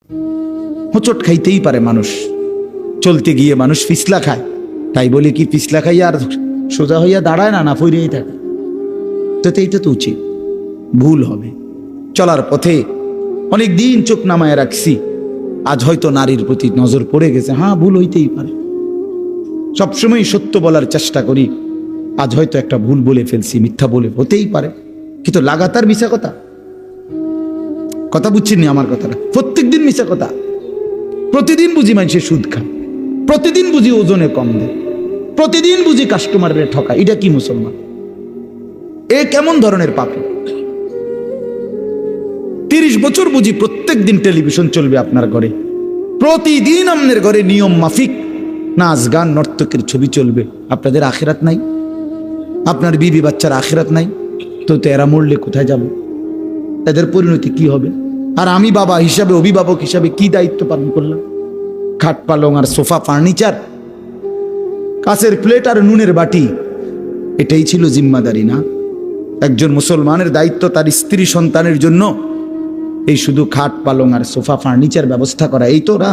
হোঁচট খাইতেই পারে মানুষ, চলতে গিয়ে মানুষ পিছলা খায়, তাই বলে কি পিছলা খাইয়া আর সোজা হইয়া দাঁড়ায় না, না ফিরেই থাকে? তো এইটা তো উচিত, ভুল হবে। চলার পথে অনেক দিন চোখ নামায় রাখছি, আজ হয়তো নারীর প্রতি নজর পড়ে গেছে, হ্যাঁ ভুল হইতেই পারে। সবসময় সত্য বলার চেষ্টা করি, আজ হয়তো একটা ভুল বলে ফেলছি, মিথ্যা বলে, হতেই পারে, কিন্তু লাগাতার মিশা কথা, কথা বুঝছেন নি আমার কথাটা? প্রত্যেক দিন মিশা কথা, প্রতিদিন বুঝি মানুষের সুদ খায়, প্রতিদিন বুঝি ওজনে কম দেয়, প্রতিদিন বুঝি কাস্টমারের ঠকায়, এটা কি মুসলমান? এ কেমন ধরনের পাপী? 30 বছর বুঝি প্রত্যেক দিন টেলিভিশন চলবে আপনার ঘরে, প্রতিদিন আপনার ঘরে নিয়ম মাফিক নাচ গান নর্তকের ছবি চলবে, আপনাদের আখিরাত নাই? আপনার বিবি বাচ্চার আখিরাত নাই? তো এরা মরলে কোথায় যাবে? এদের পরিণতি কি হবে? আর আমি বাবা হিসাবে, অভিভাবক হিসাবে কি দায়িত্ব পালন করলাম? খাট পালং আর সোফা ফার্নিচার, কাঁচের প্লেট আর নুনের বাটি, এটাই ছিল জিম্মাদারি না? একজন মুসলমানের দায়িত্ব তার স্ত্রী সন্তানের জন্য এই শুধু খাট পালং আর সোফা ফার্নিচার ব্যবস্থা করা, এই তো না?